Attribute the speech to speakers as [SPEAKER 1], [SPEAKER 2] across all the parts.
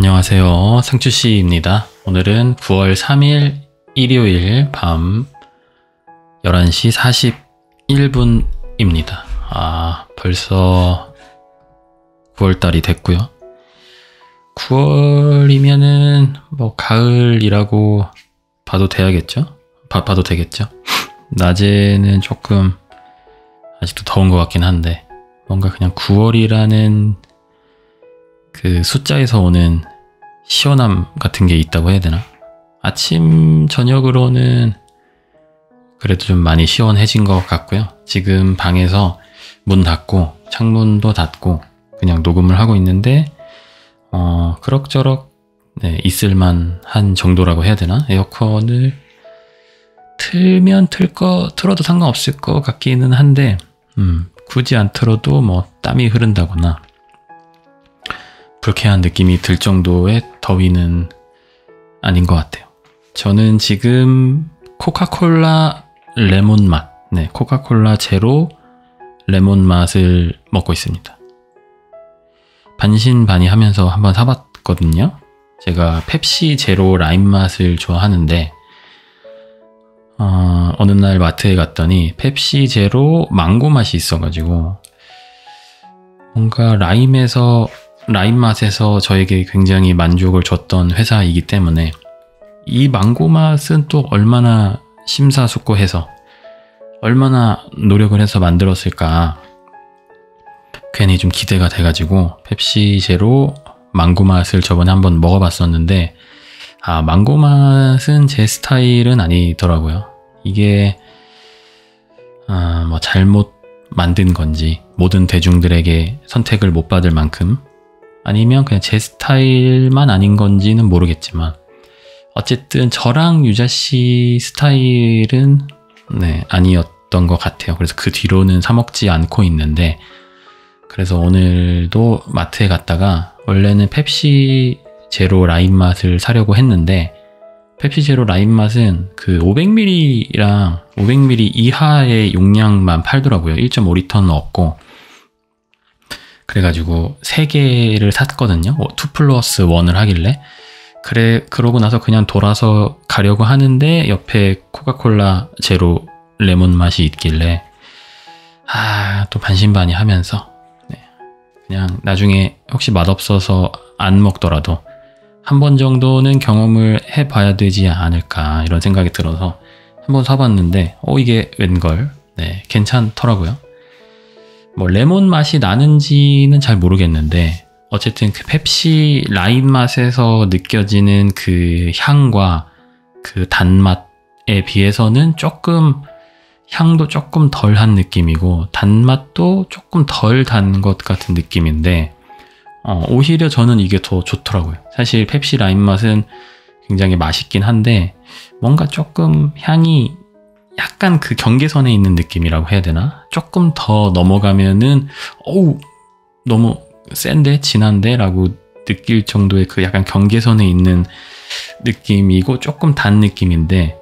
[SPEAKER 1] 안녕하세요. 상추씨입니다. 오늘은 9월 3일 일요일 밤 11시 41분입니다. 벌써 9월달이 됐고요. 9월이면은 뭐 가을이라고 봐도 돼야겠죠? 봐도 되겠죠? 낮에는 조금 아직도 더운 것 같긴 한데 뭔가 그냥 9월이라는 그 숫자에서 오는 시원함 같은 게 있다고 해야 되나? 아침 저녁으로는 그래도 좀 많이 시원해진 것 같고요. 지금 방에서 문 닫고 창문도 닫고 그냥 녹음을 하고 있는데 그럭저럭 있을만 한 정도라고 해야 되나? 에어컨을 틀면 틀어도 상관없을 것 같기는 한데 굳이 안 틀어도 뭐 땀이 흐른다거나 불쾌한 느낌이 들 정도의 더위는 아닌 것 같아요. 저는 지금 코카콜라 레몬 맛, 코카콜라 제로 레몬 맛을 먹고 있습니다. 반신반의하면서 한번 사봤거든요. 제가 펩시 제로 라임 맛을 좋아하는데 어느 날 마트에 갔더니 펩시 제로 망고 맛이 있어가지고 뭔가 라임 맛에서 저에게 굉장히 만족을 줬던 회사이기 때문에 이 망고 맛은 또 얼마나 심사숙고해서 얼마나 노력을 해서 만들었을까 괜히 좀 기대가 돼가지고 펩시 제로 망고 맛을 저번에 한번 먹어봤었는데 망고 맛은 제 스타일은 아니더라고요. 이게 뭐 잘못 만든 건지 모든 대중들에게 선택을 못 받을 만큼 아니면 그냥 제 스타일만 아닌 건지는 모르겠지만 어쨌든 저랑 유자씨 스타일은 아니었던 것 같아요. 그래서 그 뒤로는 사 먹지 않고 있는데 그래서 오늘도 마트에 갔다가 원래는 펩시 제로 라임 맛을 사려고 했는데 펩시 제로 라임 맛은 그 500ml랑 500ml 이하의 용량만 팔더라고요. 1.5리터는 없고 그래가지고 3개를 샀거든요. 2+1을 하길래 그러고 나서 그냥 돌아서 가려고 하는데 옆에 코카콜라 제로 레몬 맛이 있길래 또 반신반의 하면서 그냥 나중에 혹시 맛없어서 안 먹더라도 한 번 정도는 경험을 해봐야 되지 않을까 이런 생각이 들어서 한번 사봤는데 이게 웬걸 괜찮더라고요. 뭐 레몬 맛이 나는지는 잘 모르겠는데 어쨌든 그 펩시 라임 맛에서 느껴지는 그 향과 그 단맛에 비해서는 향도 조금 덜한 느낌이고 단맛도 조금 덜 단 것 같은 느낌인데 오히려 저는 이게 더 좋더라고요. 사실 펩시 라임 맛은 굉장히 맛있긴 한데 뭔가 조금 향이 약간 그 경계선에 있는 느낌이라고 해야 되나? 조금 더 넘어가면은 너무 센데? 진한데? 라고 느낄 정도의 그 약간 경계선에 있는 느낌이고 조금 단 느낌인데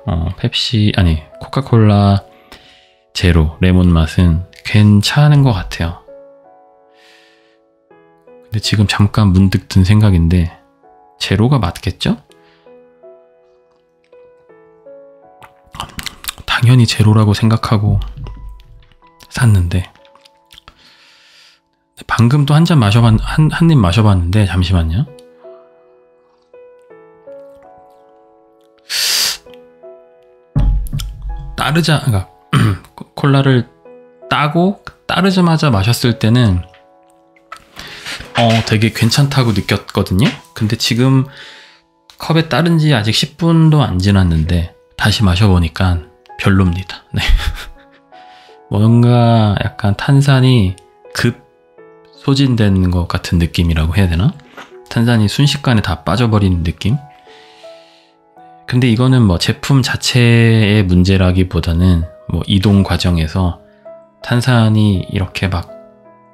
[SPEAKER 1] 코카콜라 제로 레몬 맛은 괜찮은 것 같아요. 근데 지금 잠깐 문득 든 생각인데 제로가 맞겠죠? 당연히 제로라고 생각하고 샀는데 방금 또 한 입 마셔봤는데 잠시만요. 그러니까 콜라를 따고 따르자마자 마셨을 때는 되게 괜찮다고 느꼈거든요. 근데 지금 컵에 따른 지 아직 10분도 안 지났는데 다시 마셔보니까 별로입니다. 뭔가 약간 탄산이 급 소진된 것 같은 느낌이라고 해야 되나? 탄산이 순식간에 다 빠져버린 느낌? 근데 이거는 뭐 제품 자체의 문제라기보다는 뭐 이동 과정에서 탄산이 이렇게 막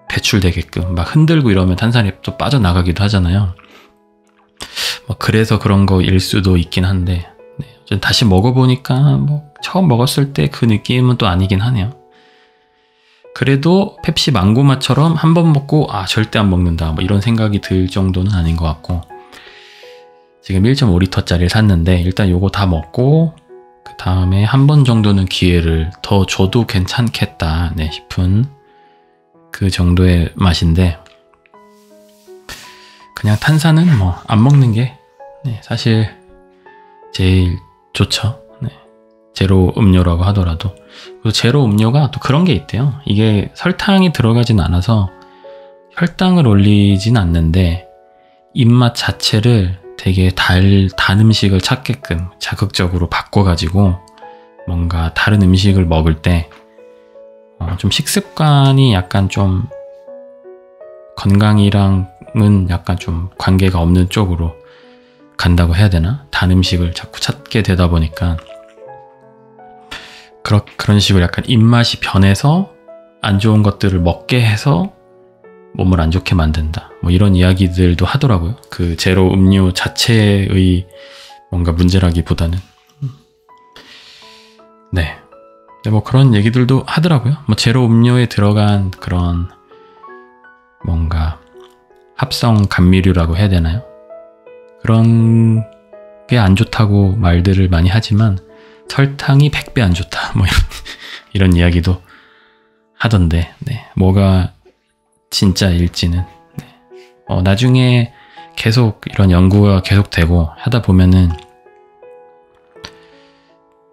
[SPEAKER 1] 배출되게끔 막 흔들고 이러면 탄산이 또 빠져나가기도 하잖아요. 뭐 그래서 그런 거일 수도 있긴 한데 다시 먹어보니까 뭐 처음 먹었을 때 그 느낌은 또 아니긴 하네요. 그래도 펩시 망고 맛처럼 한 번 먹고 절대 안 먹는다 뭐 이런 생각이 들 정도는 아닌 것 같고 지금 1.5리터짜리를 샀는데 일단 요거 다 먹고 그 다음에 한 번 정도는 기회를 더 줘도 괜찮겠다 싶은 그 정도의 맛인데, 그냥 탄산은 뭐 안 먹는 게 사실 제일 좋죠. 제로 음료라고 하더라도. 그리고 제로 음료가 또 그런 게 있대요. 이게 설탕이 들어가진 않아서 혈당을 올리진 않는데 입맛 자체를 되게 단 음식을 찾게끔 자극적으로 바꿔가지고 뭔가 다른 음식을 먹을 때 좀 식습관이 약간 좀 건강이랑은 약간 좀 관계가 없는 쪽으로 간다고 해야 되나? 단 음식을 자꾸 찾게 되다 보니까 그런 식으로 약간 입맛이 변해서 안 좋은 것들을 먹게 해서 몸을 안 좋게 만든다. 뭐 이런 이야기들도 하더라고요. 그 제로 음료 자체의 뭔가 문제라기보다는. 네. 뭐 그런 얘기들도 하더라고요. 뭐 제로 음료에 들어간 그런 뭔가 합성 감미료라고 해야 되나요? 그런 게 안 좋다고 말들을 많이 하지만 설탕이 100배 안 좋다. 뭐 이런 이야기도 하던데, 뭐가 진짜일지는. 나중에 계속 이런 연구가 계속되고 하다 보면은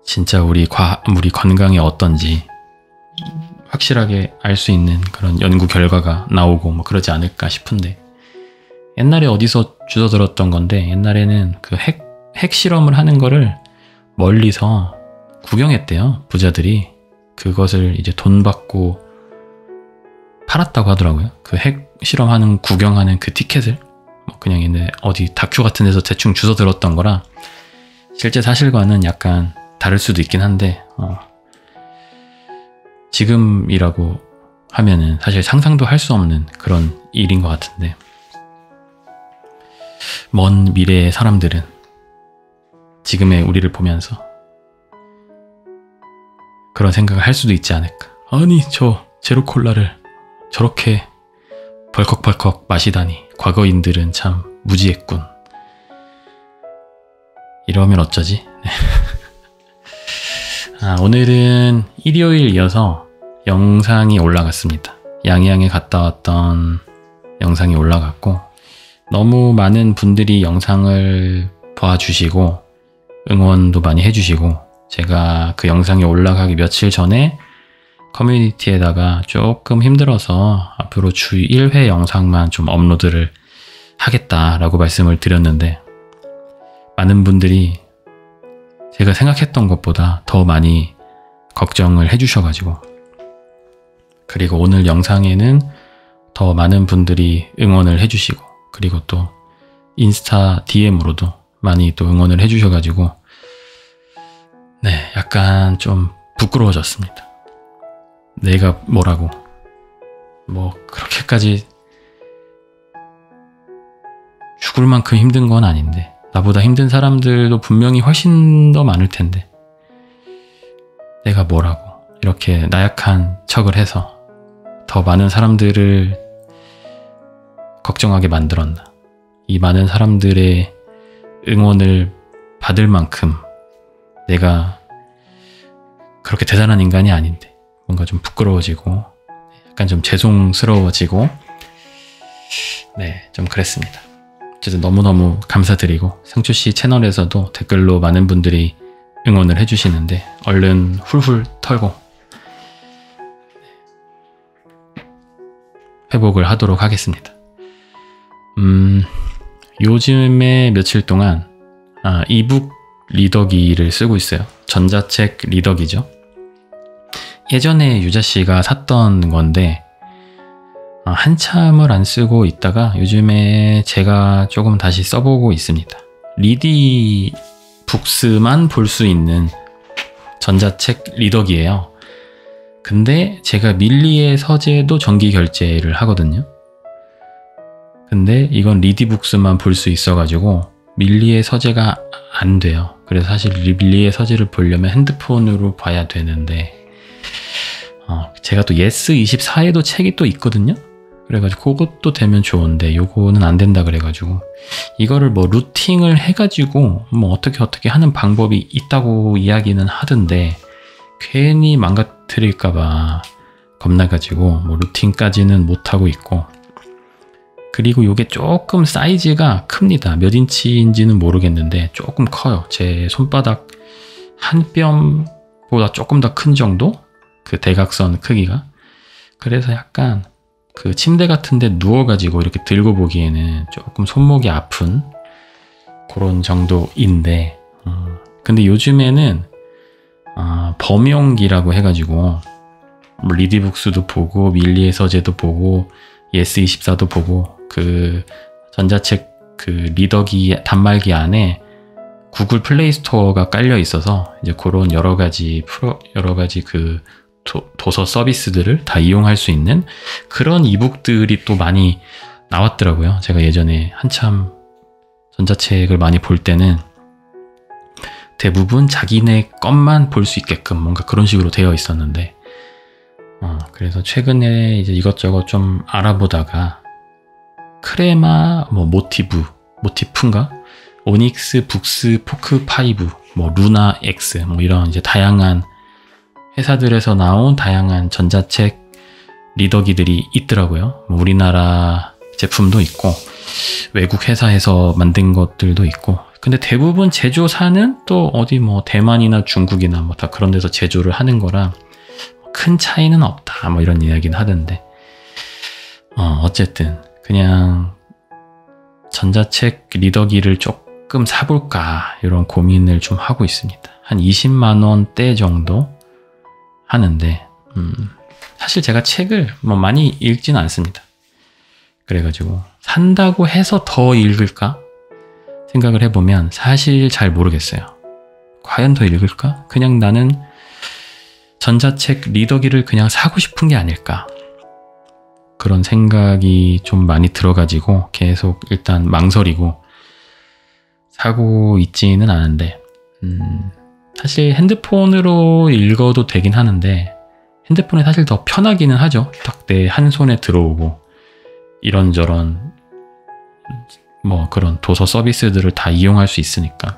[SPEAKER 1] 진짜 우리 건강이 어떤지 확실하게 알 수 있는 그런 연구 결과가 나오고 뭐 그러지 않을까 싶은데, 옛날에 어디서 주워 들었던 건데, 옛날에는 그 핵 실험을 하는 거를 멀리서 구경했대요. 부자들이 그것을 이제 돈 받고 팔았다고 하더라고요. 그 핵 실험하는 구경하는 그 티켓을 뭐 그냥 얘네 어디 다큐 같은 데서 대충 주워 들었던 거라 실제 사실과는 약간 다를 수도 있긴 한데, 지금이라고 하면은 사실 상상도 할 수 없는 그런 일인 것 같은데, 먼 미래의 사람들은 지금의 우리를 보면서 그런 생각을 할 수도 있지 않을까. 아니, 저 제로 콜라를 저렇게 벌컥벌컥 마시다니 과거인들은 참 무지했군. 이러면 어쩌지? 오늘은 일요일 이어서 영상이 올라갔습니다. 양양에 갔다 왔던 영상이 올라갔고, 너무 많은 분들이 영상을 봐주시고 응원도 많이 해주시고, 제가 그 영상이 올라가기 며칠 전에 커뮤니티에다가 조금 힘들어서 앞으로 주 1회 영상만 좀 업로드를 하겠다라고 말씀을 드렸는데, 많은 분들이 제가 생각했던 것보다 더 많이 걱정을 해주셔가지고, 그리고 오늘 영상에는 더 많은 분들이 응원을 해주시고, 그리고 또 인스타 DM으로도 많이 또 응원을 해주셔가지고 약간 좀 부끄러워졌습니다. 내가 뭐라고 뭐 그렇게까지 죽을 만큼 힘든 건 아닌데, 나보다 힘든 사람들도 분명히 훨씬 더 많을 텐데 내가 뭐라고 이렇게 나약한 척을 해서 더 많은 사람들을 걱정하게 만들었나. 이 많은 사람들의 응원을 받을 만큼 내가 그렇게 대단한 인간이 아닌데 뭔가 좀 부끄러워지고 약간 좀 죄송스러워지고 좀 그랬습니다. 어쨌든 너무너무 감사드리고, 상추씨 채널에서도 댓글로 많은 분들이 응원을 해주시는데 얼른 훌훌 털고 회복을 하도록 하겠습니다. 요즘에 며칠 동안 이북 리더기를 쓰고 있어요. 전자책 리더기죠. 예전에 유자씨가 샀던 건데 한참을 안 쓰고 있다가 요즘에 제가 조금 다시 써보고 있습니다. 리디북스만 볼 수 있는 전자책 리더기예요. 근데 제가 밀리의 서재도 정기 결제를 하거든요. 근데 이건 리디북스만 볼 수 있어가지고 밀리의 서재가 안 돼요. 그래서 사실 밀리의 서재를 보려면 핸드폰으로 봐야 되는데, 제가 또 예스24에도 책이 또 있거든요. 그래가지고 그것도 되면 좋은데 요거는 안 된다 그래가지고 이거를 뭐 루팅을 해가지고 뭐 어떻게 하는 방법이 있다고 이야기는 하던데 괜히 망가뜨릴까봐 겁나가지고 뭐 루팅까지는 못하고 있고, 그리고 이게 조금 사이즈가 큽니다. 몇 인치인지는 모르겠는데 조금 커요. 제 손바닥 한 뼘보다 조금 더 큰 정도? 그 대각선 크기가. 그래서 약간 그 침대 같은 데 누워가지고 이렇게 들고 보기에는 조금 손목이 아픈 그런 정도인데, 근데 요즘에는 범용기라고 해가지고 뭐 리디북스도 보고 밀리의 서재도 보고 예스24도 보고 그 전자책 그 리더기 단말기 안에 구글 플레이 스토어가 깔려 있어서 이제 그런 여러 가지 그 도서 서비스들을 다 이용할 수 있는 그런 이북들이 또 많이 나왔더라고요. 제가 예전에 한참 전자책을 많이 볼 때는 대부분 자기네 것만 볼 수 있게끔 뭔가 그런 식으로 되어 있었는데, 그래서 최근에 이제 이것저것 좀 알아보다가 크레마 뭐 모티프인가? 오닉스, 북스, 포크5, 뭐 루나 X 뭐 이런 이제 다양한 회사들에서 나온 다양한 전자책 리더기들이 있더라고요. 뭐 우리나라 제품도 있고 외국 회사에서 만든 것들도 있고, 근데 대부분 제조사는 또 어디 뭐 대만이나 중국이나 뭐 다 그런 데서 제조를 하는 거라 큰 차이는 없다 뭐 이런 이야기는 하던데, 어쨌든 그냥 전자책 리더기를 조금 사볼까 이런 고민을 좀 하고 있습니다. 한 20만 원대 정도 하는데, 사실 제가 책을 뭐 많이 읽지는 않습니다. 그래가지고 산다고 해서 더 읽을까 생각을 해보면 사실 잘 모르겠어요. 과연 더 읽을까? 그냥 나는 전자책 리더기를 그냥 사고 싶은 게 아닐까, 그런 생각이 좀 많이 들어가지고 계속 일단 망설이고 사고 있지는 않은데, 사실 핸드폰으로 읽어도 되긴 하는데 핸드폰이 사실 더 편하기는 하죠. 딱 내 한 손에 들어오고 이런저런 뭐 그런 도서 서비스들을 다 이용할 수 있으니까.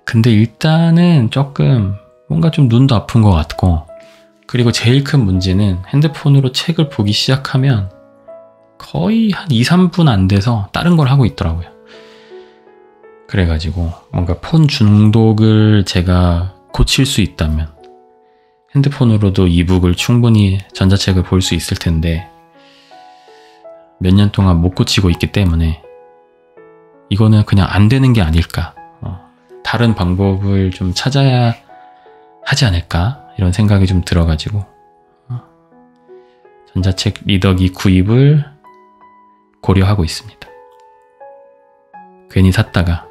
[SPEAKER 1] 근데 일단은 조금 뭔가 좀 눈도 아픈 것 같고, 그리고 제일 큰 문제는 핸드폰으로 책을 보기 시작하면 거의 한 2, 3분 안 돼서 다른 걸 하고 있더라고요. 그래가지고 뭔가 폰 중독을 제가 고칠 수 있다면 핸드폰으로도 이북을 충분히 전자책을 볼 수 있을 텐데 몇 년 동안 못 고치고 있기 때문에 이거는 그냥 안 되는 게 아닐까, 다른 방법을 좀 찾아야 하지 않을까 이런 생각이 좀 들어가지고 전자책 리더기 구입을 고려하고 있습니다. 괜히 샀다가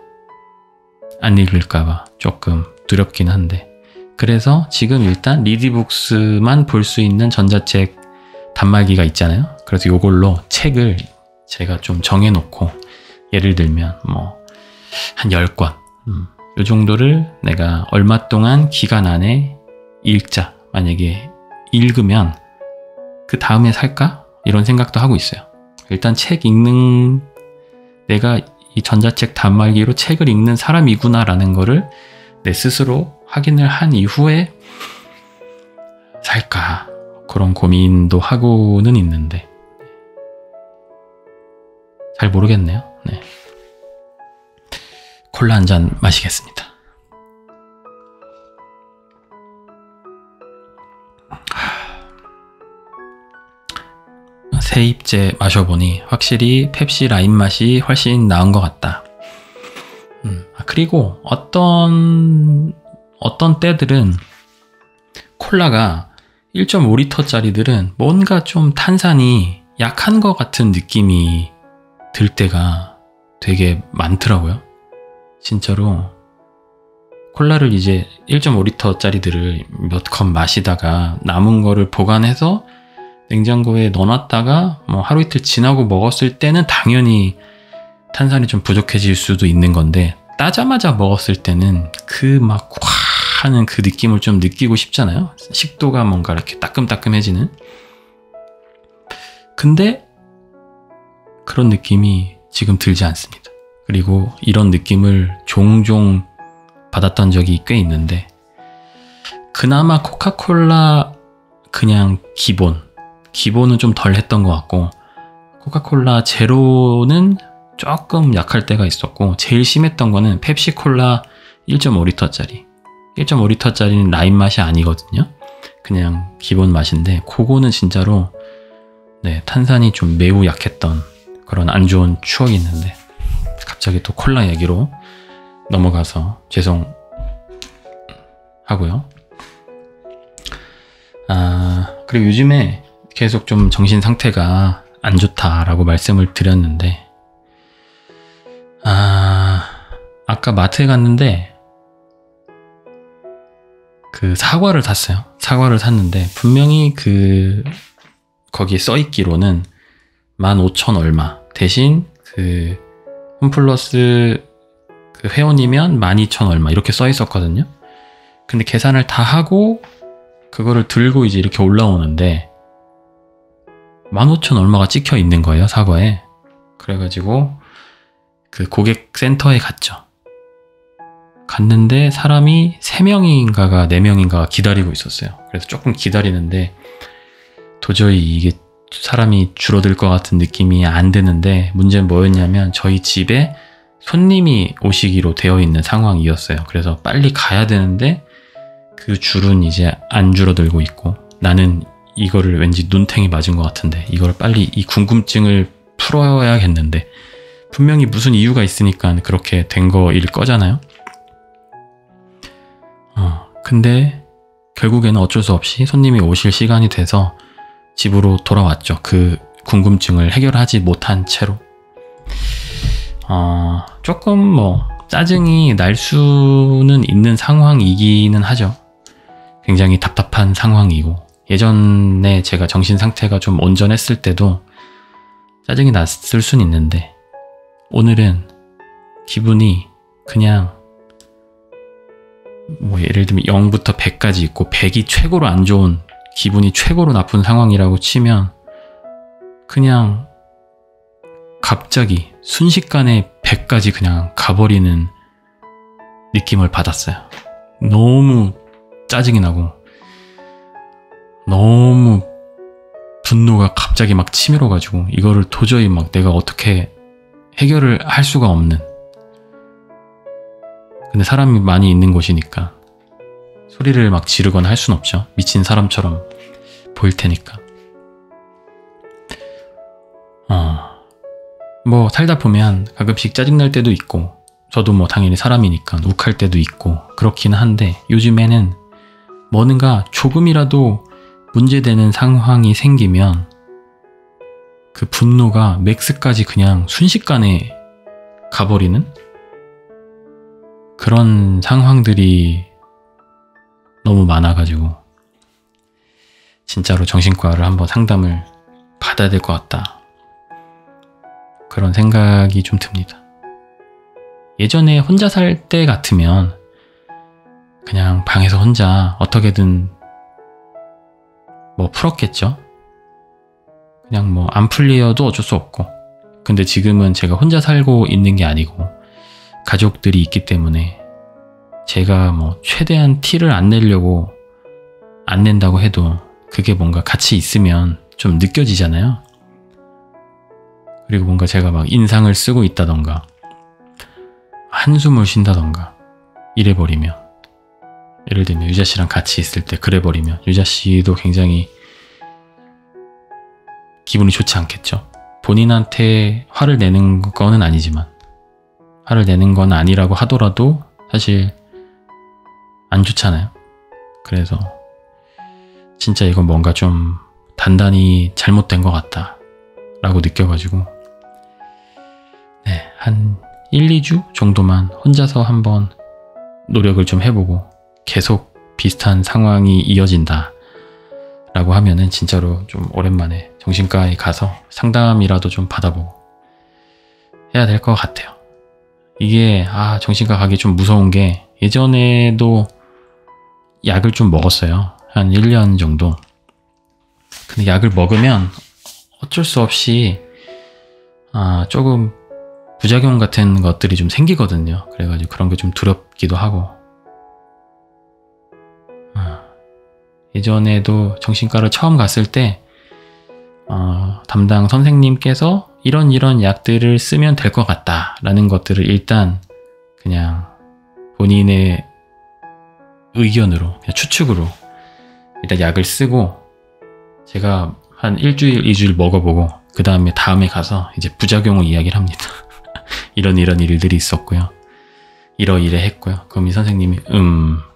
[SPEAKER 1] 안 읽을까봐 조금 두렵긴 한데, 그래서 지금 일단 리디북스만 볼 수 있는 전자책 단말기가 있잖아요. 그래서 이걸로 책을 제가 좀 정해놓고, 예를 들면 뭐 한 10권 이 정도를 내가 얼마 동안 기간 안에 읽자, 만약에 읽으면 그 다음에 살까? 이런 생각도 하고 있어요. 일단 책 읽는, 내가 이 전자책 단말기로 책을 읽는 사람이구나 라는 거를 내 스스로 확인을 한 이후에 살까, 그런 고민도 하고는 있는데 잘 모르겠네요. 네. 콜라 한 잔 마시겠습니다. 세입제 마셔보니 확실히 펩시 라임 맛이 훨씬 나은 것 같다. 그리고 어떤 때들은 콜라가 1.5리터짜리들은 뭔가 좀 탄산이 약한 것 같은 느낌이 들 때가 되게 많더라고요. 진짜로 콜라를 이제 1.5리터짜리들을 몇 컵 마시다가 남은 거를 보관해서 냉장고에 넣어놨다가 뭐 하루 이틀 지나고 먹었을 때는 당연히 탄산이 좀 부족해질 수도 있는 건데, 따자마자 먹었을 때는 그 막 꽉 하는 그 느낌을 좀 느끼고 싶잖아요. 식도가 뭔가 이렇게 따끔따끔해지는. 근데 그런 느낌이 지금 들지 않습니다. 그리고 이런 느낌을 종종 받았던 적이 꽤 있는데, 그나마 코카콜라 그냥 기본은 좀 덜 했던 것 같고, 코카콜라 제로는 조금 약할 때가 있었고, 제일 심했던 거는 펩시콜라 1.5리터짜리. 1.5리터짜리는 라임 맛이 아니거든요. 그냥 기본 맛인데, 그거는 진짜로 네, 탄산이 좀 매우 약했던 그런 안 좋은 추억이 있는데, 갑자기 또 콜라 얘기로 넘어가서 죄송하고요. 그리고 요즘에 계속 좀 정신 상태가 안 좋다라고 말씀을 드렸는데, 아까 마트에 갔는데 그 사과를 샀어요. 사과를 샀는데 분명히 거기에 써있기로는 15,000 얼마 대신 그 홈플러스 그 회원이면 12,000 얼마 이렇게 써있었거든요. 근데 계산을 다 하고 그거를 들고 이제 이렇게 올라오는데 15,000 얼마가 찍혀 있는 거예요, 사과에. 그래가지고 그 고객센터에 갔는데 사람이 3명인가가 4명인가가 기다리고 있었어요. 그래서 조금 기다리는데 도저히 이게 사람이 줄어들 것 같은 느낌이 안 드는데, 문제는 뭐였냐면 저희 집에 손님이 오시기로 되어 있는 상황이었어요. 그래서 빨리 가야 되는데 그 줄은 이제 안 줄어들고 있고, 나는 이거를 왠지 눈탱이 맞은 것 같은데 이걸 빨리 이 궁금증을 풀어야겠는데, 분명히 무슨 이유가 있으니까 그렇게 된 거일 거잖아요. 근데 결국에는 어쩔 수 없이 손님이 오실 시간이 돼서 집으로 돌아왔죠. 그 궁금증을 해결하지 못한 채로. 조금 뭐 짜증이 날 수는 있는 상황이기는 하죠. 굉장히 답답한 상황이고, 예전에 제가 정신 상태가 좀 온전했을 때도 짜증이 났을 순 있는데, 오늘은 기분이 그냥 뭐 예를 들면 0부터 100까지 있고 100이 최고로 안 좋은, 기분이 최고로 나쁜 상황이라고 치면 그냥 갑자기 순식간에 100까지 그냥 가버리는 느낌을 받았어요. 너무 짜증이 나고 너무 분노가 갑자기 막 치밀어가지고 이거를 도저히 막 내가 어떻게 해결을 할 수가 없는. 근데 사람이 많이 있는 곳이니까 소리를 막 지르거나 할 순 없죠. 미친 사람처럼 보일 테니까. 뭐 살다 보면 가끔씩 짜증날 때도 있고, 저도 뭐 당연히 사람이니까 욱할 때도 있고 그렇기는 한데, 요즘에는 뭔가 조금이라도 문제되는 상황이 생기면 그 분노가 맥스까지 그냥 순식간에 가버리는 그런 상황들이 너무 많아가지고 진짜로 정신과를 한번 상담을 받아야 될 것 같다, 그런 생각이 좀 듭니다. 예전에 혼자 살 때 같으면 그냥 방에서 혼자 어떻게든 뭐 풀었겠죠. 그냥 뭐 안 풀려도 어쩔 수 없고. 근데 지금은 제가 혼자 살고 있는 게 아니고 가족들이 있기 때문에 제가 뭐 최대한 티를 안 내려고 안 낸다고 해도 그게 뭔가 같이 있으면 좀 느껴지잖아요. 그리고 뭔가 제가 막 인상을 쓰고 있다던가 한숨을 쉰다던가 이래버리면, 예를 들면 유자 씨랑 같이 있을 때 그래버리면 유자 씨도 굉장히 기분이 좋지 않겠죠. 본인한테 화를 내는 거는 아니지만, 화를 내는 건 아니라고 하더라도 사실 안 좋잖아요. 그래서 진짜 이건 뭔가 좀 단단히 잘못된 것 같다 라고 느껴가지고, 네, 한 1, 2주 정도만 혼자서 한번 노력을 좀 해보고, 계속 비슷한 상황이 이어진다 라고 하면은 진짜로 좀 오랜만에 정신과에 가서 상담이라도 좀 받아보고 해야 될 것 같아요. 이게 정신과 가기 좀 무서운 게, 예전에도 약을 좀 먹었어요. 한 1년 정도. 근데 약을 먹으면 어쩔 수 없이 조금 부작용 같은 것들이 좀 생기거든요. 그래가지고 그런 게 좀 두렵기도 하고. 예전에도 정신과를 처음 갔을 때 담당 선생님께서 이런 약들을 쓰면 될 것 같다 라는 것들을 일단 그냥 본인의 의견으로, 그냥 추측으로 일단 약을 쓰고 제가 한 일주일, 2주일 먹어보고 그 다음에 가서 이제 부작용을 이야기를 합니다. 이런 일들이 있었고요. 이러이래 했고요. 그럼 이 선생님이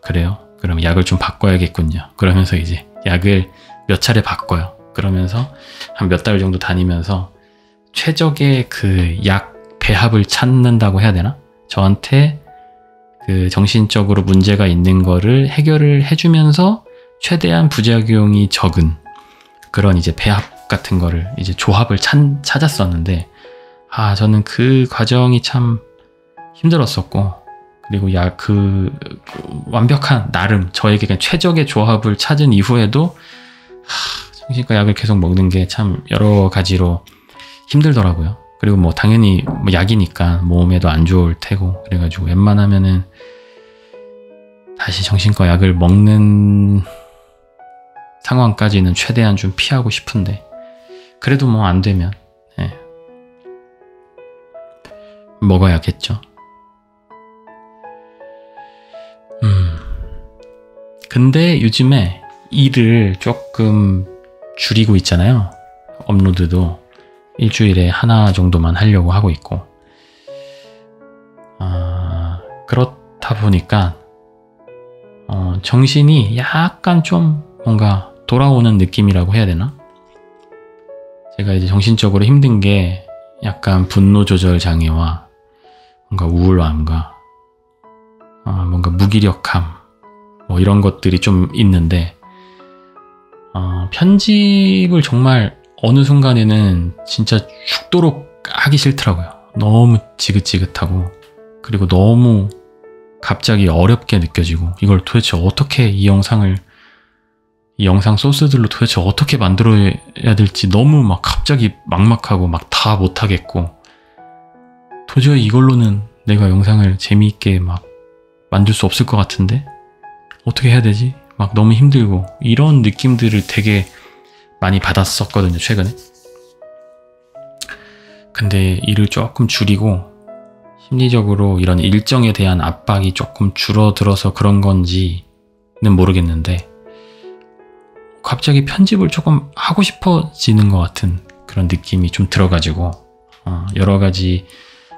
[SPEAKER 1] 그래요? 그럼 약을 좀 바꿔야겠군요. 그러면서 이제 약을 몇 차례 바꿔요. 그러면서 한 몇 달 정도 다니면서 최적의 그 약 배합을 찾는다고 해야 되나? 저한테 그 정신적으로 문제가 있는 거를 해결을 해주면서 최대한 부작용이 적은 그런 이제 배합 같은 거를 이제 조합을 찾았었는데 저는 그 과정이 참 힘들었었고 그리고 그 완벽한 나름 저에게 그냥 최적의 조합을 찾은 이후에도 정신과 약을 계속 먹는 게 참 여러 가지로 힘들더라고요. 그리고 뭐 당연히 뭐 약이니까 몸에도 안 좋을 테고 그래가지고 웬만하면은 다시 정신과 약을 먹는 상황까지는 최대한 좀 피하고 싶은데 그래도 뭐 안 되면 먹어야겠죠. 근데 요즘에 일을 조금 줄이고 있잖아요. 업로드도 일주일에 하나 정도만 하려고 하고 있고 그렇다 보니까 정신이 약간 좀 뭔가 돌아오는 느낌이라고 해야 되나? 제가 이제 정신적으로 힘든 게 약간 분노 조절 장애와 뭔가 우울함과 뭔가 무기력함 뭐 이런 것들이 좀 있는데 편집을 정말 어느 순간에는 진짜 죽도록 하기 싫더라고요. 너무 지긋지긋하고 그리고 너무 갑자기 어렵게 느껴지고 이걸 도대체 어떻게 이 영상 소스들로 도대체 어떻게 만들어야 될지 너무 막 갑자기 막막하고 막 다 못하겠고 도저히 이걸로는 내가 영상을 재미있게 막 만들 수 없을 것 같은데 어떻게 해야 되지? 막 너무 힘들고 이런 느낌들을 되게 많이 받았었거든요, 최근에. 근데 일을 조금 줄이고 심리적으로 이런 일정에 대한 압박이 조금 줄어들어서 그런 건지는 모르겠는데 갑자기 편집을 조금 하고 싶어지는 것 같은 그런 느낌이 좀 들어가지고 여러 가지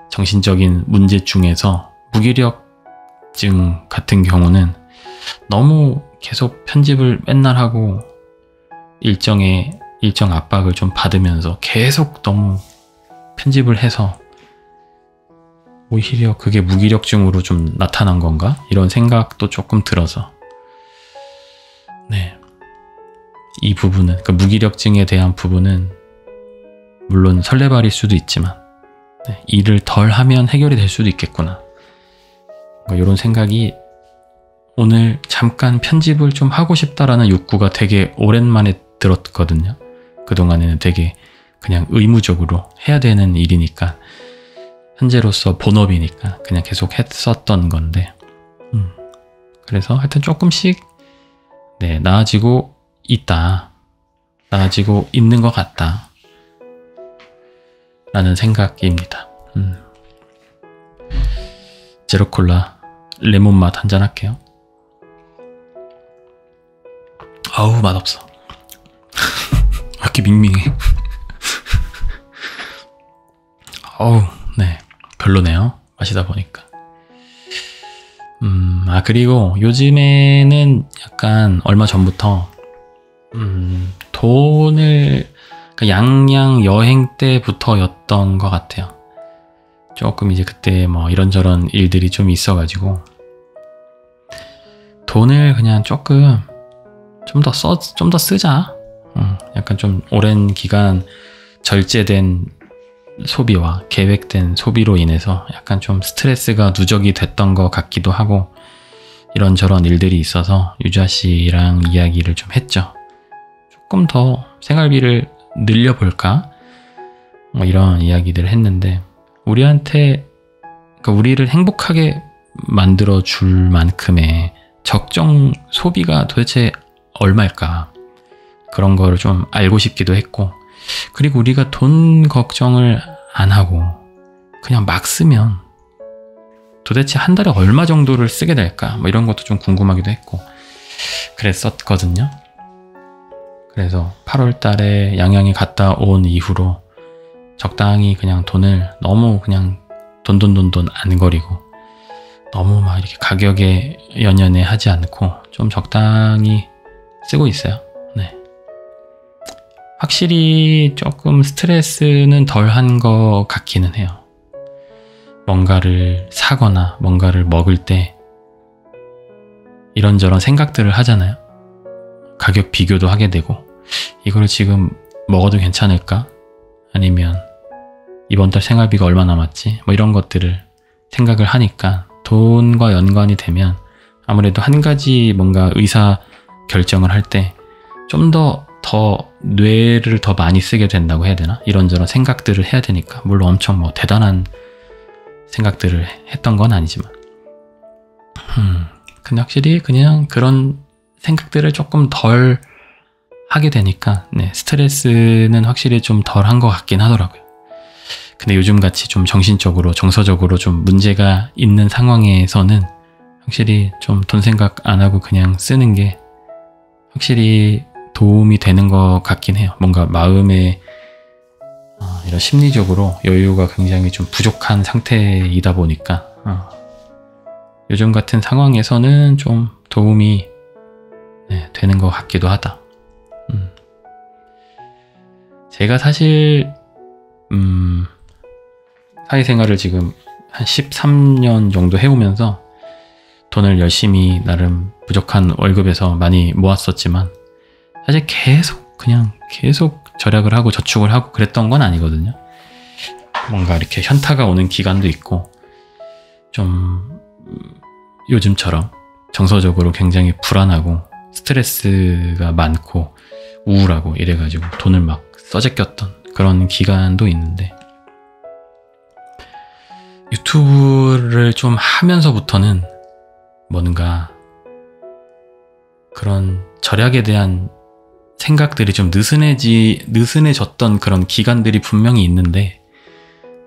[SPEAKER 1] 정신적인 문제 중에서 무기력증 같은 경우는 너무 계속 편집을 맨날 하고 일정 압박을 좀 받으면서 계속 너무 편집을 해서 오히려 그게 무기력증으로 좀 나타난 건가? 이런 생각도 조금 들어서 이 부분은 그러니까 무기력증에 대한 부분은 물론 설레발일 수도 있지만 일을 덜 하면 해결이 될 수도 있겠구나 이런 생각이 오늘 잠깐 편집을 좀 하고 싶다라는 욕구가 되게 오랜만에 들었거든요. 그동안에는 되게 그냥 의무적으로 해야 되는 일이니까 현재로서 본업이니까 그냥 계속 했었던 건데 그래서 하여튼 조금씩 나아지고 있는 것 같다 라는 생각입니다. 제로콜라 레몬 맛 한잔 할게요. 아우 맛없어. 왜 이렇게 밍밍해. 어우 별로네요. 마시다 보니까. 그리고 요즘에는 약간 얼마 전부터 돈을 그러니까 양양 여행 때부터였던 것 같아요. 조금 이제 그때 뭐 이런저런 일들이 좀 있어가지고 돈을 그냥 조금 좀 더 쓰자. 약간 좀 오랜 기간 절제된 소비와 계획된 소비로 인해서 약간 좀 스트레스가 누적이 됐던 것 같기도 하고 이런저런 일들이 있어서 유자 씨랑 이야기를 좀 했죠. 조금 더 생활비를 늘려볼까? 뭐 이런 이야기들을 했는데 우리한테, 그러니까 우리를 행복하게 만들어 줄 만큼의 적정 소비가 도대체 얼마일까? 그런 거를 좀 알고 싶기도 했고, 그리고 우리가 돈 걱정을 안 하고 그냥 막 쓰면 도대체 한 달에 얼마 정도를 쓰게 될까? 뭐 이런 것도 좀 궁금하기도 했고 그랬었거든요. 그래서 8월 달에 양양에 갔다 온 이후로 적당히 그냥 돈을 너무 그냥 돈 안 거리고 너무 막 이렇게 가격에 연연해 하지 않고 좀 적당히 쓰고 있어요. 네. 확실히 조금 스트레스는 덜한 것 같기는 해요. 뭔가를 사거나 뭔가를 먹을 때 이런저런 생각들을 하잖아요. 가격 비교도 하게 되고, 이걸 지금 먹어도 괜찮을까? 아니면 이번 달 생활비가 얼마 남았지? 뭐 이런 것들을 생각을 하니까 돈과 연관이 되면 아무래도 한 가지 뭔가 의사 결정을 할 때 좀 더 뇌를 더 많이 쓰게 된다고 해야 되나? 이런저런 생각들을 해야 되니까. 물론 엄청 뭐 대단한 생각들을 했던 건 아니지만 근데 확실히 그냥 그런 생각들을 조금 덜 하게 되니까 네, 스트레스는 확실히 좀 덜 한 것 같긴 하더라고요. 근데 요즘같이 좀 정신적으로 정서적으로 좀 문제가 있는 상황에서는 확실히 좀 돈 생각 안 하고 그냥 쓰는 게 확실히 도움이 되는 것 같긴 해요. 뭔가 마음에 이런 심리적으로 여유가 굉장히 좀 부족한 상태이다 보니까 요즘 같은 상황에서는 좀 도움이 되는 것 같기도 하다. 제가 사실 사회생활을 지금 한 13년 정도 해오면서 돈을 열심히 나름 부족한 월급에서 많이 모았었지만 사실 계속 절약을 하고 저축을 하고 그랬던 건 아니거든요. 뭔가 이렇게 현타가 오는 기간도 있고 좀 요즘처럼 정서적으로 굉장히 불안하고 스트레스가 많고 우울하고 이래가지고 돈을 막 써제꼈던 그런 기간도 있는데, 유튜브를 좀 하면서부터는 뭔가 그런 절약에 대한 생각들이 좀 느슨해졌던 그런 기간들이 분명히 있는데,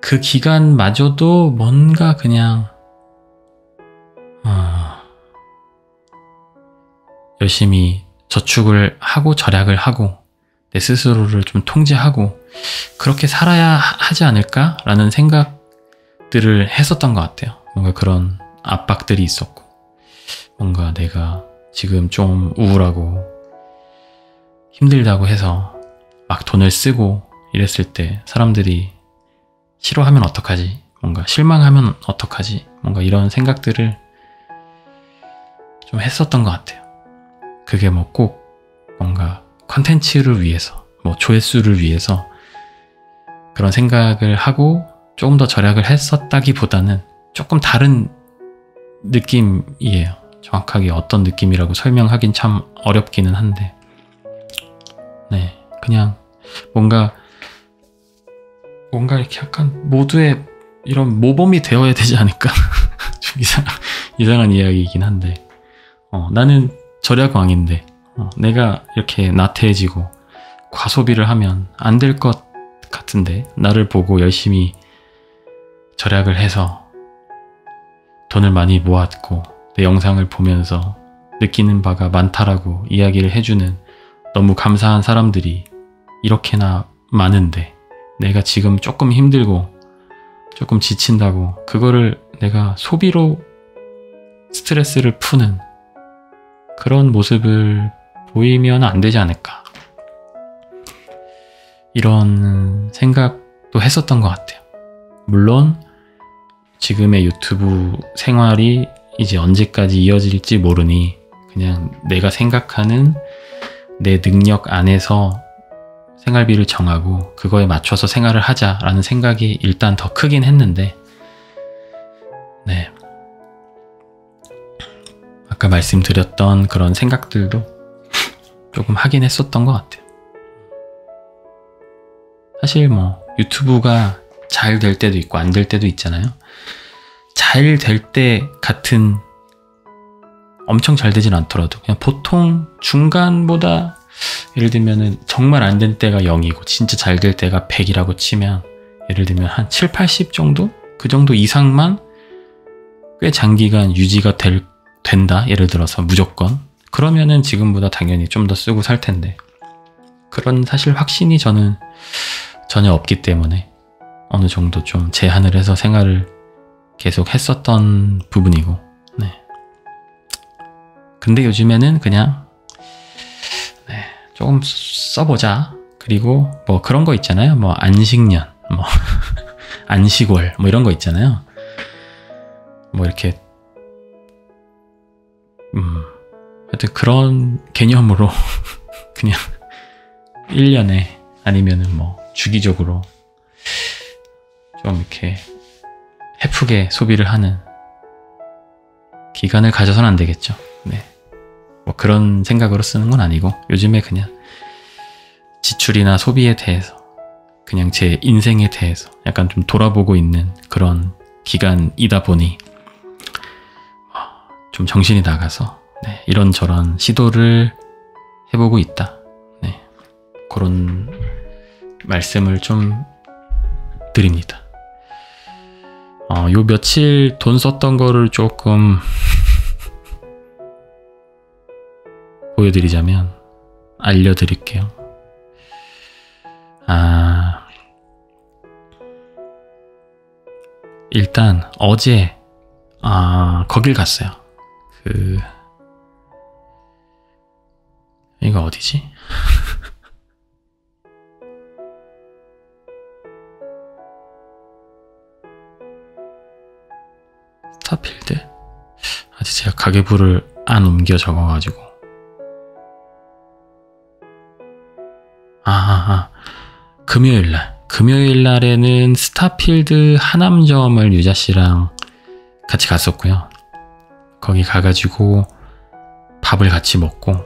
[SPEAKER 1] 그 기간마저도 뭔가 그냥 열심히 저축을 하고 절약을 하고 내 스스로를 좀 통제하고 그렇게 살아야 하지 않을까라는 생각들을 했었던 것 같아요. 뭔가 그런 압박들이 있었고, 뭔가 내가 지금 좀 우울하고 힘들다고 해서 막 돈을 쓰고 이랬을 때 사람들이 싫어하면 어떡하지? 뭔가 실망하면 어떡하지? 뭔가 이런 생각들을 좀 했었던 것 같아요. 그게 뭐 꼭 뭔가 컨텐츠를 위해서, 뭐 조회수를 위해서 그런 생각을 하고 조금 더 절약을 했었다기보다는 조금 다른 느낌이에요. 정확하게 어떤 느낌이라고 설명하긴 참 어렵기는 한데, 네, 그냥 뭔가 이렇게 약간 모두의 이런 모범이 되어야 되지 않을까? 좀 이상한 이야기이긴 한데, 나는 절약왕인데 내가 이렇게 나태해지고 과소비를 하면 안 될 것 같은데, 나를 보고 열심히 절약을 해서 돈을 많이 모았고 내 영상을 보면서 느끼는 바가 많다라고 이야기를 해주는 너무 감사한 사람들이 이렇게나 많은데, 내가 지금 조금 힘들고 조금 지친다고 그거를 내가 소비로 스트레스를 푸는 그런 모습을 보이면 안 되지 않을까, 이런 생각도 했었던 것 같아요. 물론 지금의 유튜브 생활이 이제 언제까지 이어질지 모르니 그냥 내가 생각하는 내 능력 안에서 생활비를 정하고 그거에 맞춰서 생활을 하자라는 생각이 일단 더 크긴 했는데, 네, 아까 말씀드렸던 그런 생각들도 조금 하긴 했었던 것 같아요. 사실 뭐 유튜브가 잘 될 때도 있고 안 될 때도 있잖아요. 잘 될 때 같은 엄청 잘 되진 않더라도 그냥 보통 중간보다 예를 들면은 정말 안 된 때가 0이고 진짜 잘 될 때가 100이라고 치면 예를 들면 한 7, 80 정도? 그 정도 이상만 꽤 장기간 유지가 된다. 예를 들어서 무조건. 그러면은 지금보다 당연히 좀 더 쓰고 살 텐데 그런 사실 확신이 저는 전혀 없기 때문에 어느 정도 좀 제한을 해서 생활을 계속 했었던 부분이고 네. 근데 요즘에는 그냥 네, 조금 써보자. 그리고 뭐 그런 거 있잖아요. 뭐 안식년, 뭐 안식월 뭐 이런 거 있잖아요. 뭐 이렇게 하여튼 그런 개념으로 그냥 1년에 아니면은 뭐 주기적으로 좀 이렇게 헤프게 소비를 하는 기간을 가져서는 안 되겠죠. 네. 뭐 그런 생각으로 쓰는 건 아니고 요즘에 그냥 지출이나 소비에 대해서 그냥 제 인생에 대해서 약간 좀 돌아보고 있는 그런 기간이다 보니 좀 정신이 나가서 네, 이런저런 시도를 해보고 있다. 네, 그런 말씀을 좀 드립니다. 요 며칠 돈 썼던 거를 조금 보여드리자면 알려드릴게요. 일단 어제 거길 갔어요. 이거 어디지? 스타필드? 아직 제가 가계부를 안 옮겨 적어가지고 금요일날에는 스타필드 하남점을 유자씨랑 같이 갔었고요. 거기 가가지고 밥을 같이 먹고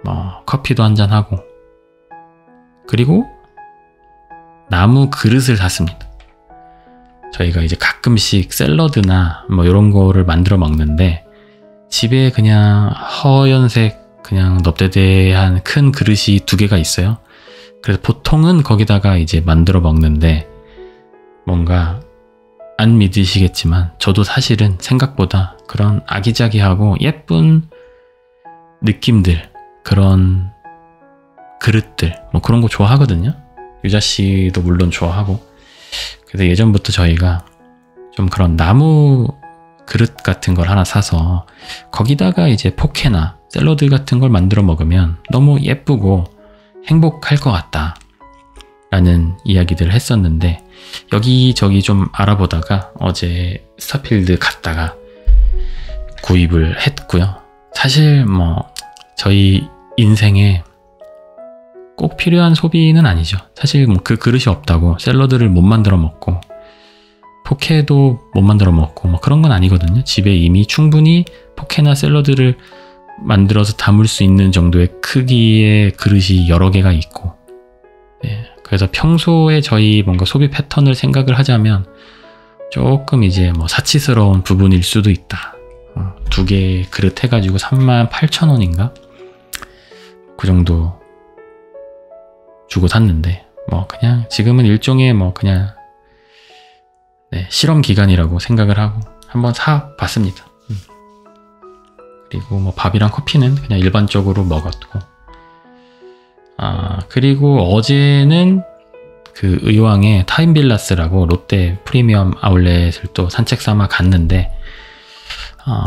[SPEAKER 1] 뭐 커피도 한잔하고 그리고 나무 그릇을 샀습니다. 저희가 이제 가끔씩 샐러드나 뭐 이런 거를 만들어 먹는데 집에 그냥 허연색 그냥 넙대대한 큰 그릇이 2개가 있어요. 그래서 보통은 거기다가 이제 만들어 먹는데 뭔가 안 믿으시겠지만 저도 사실은 생각보다 그런 아기자기하고 예쁜 느낌들 그런 그릇들 뭐 그런 거 좋아하거든요. 유자씨도 물론 좋아하고 그래서 예전부터 저희가 좀 그런 나무 그릇 같은 걸 하나 사서 거기다가 이제 포케나 샐러드 같은 걸 만들어 먹으면 너무 예쁘고 행복할 것 같다 라는 이야기들을 했었는데 여기저기 좀 알아보다가 어제 스타필드 갔다가 구입을 했고요. 사실 뭐 저희 인생에 꼭 필요한 소비는 아니죠. 사실 뭐 그 그릇이 없다고 샐러드를 못 만들어 먹고 포케도 못 만들어 먹고 뭐 그런 건 아니거든요. 집에 이미 충분히 포케나 샐러드를 만들어서 담을 수 있는 정도의 크기의 그릇이 여러 개가 있고 네, 그래서 평소에 저희 뭔가 소비 패턴을 생각을 하자면 조금 이제 뭐 사치스러운 부분일 수도 있다. 2개 그릇 해가지고 38,000원인가? 그 정도 주고 샀는데 뭐 그냥 지금은 일종의 뭐 그냥 네, 실험 기간이라고 생각을 하고 한번 사봤습니다. 그리고 뭐 밥이랑 커피는 그냥 일반적으로 먹었고 그리고 어제는 그 의왕의 타임빌라스라고 롯데 프리미엄 아울렛을 또 산책 삼아 갔는데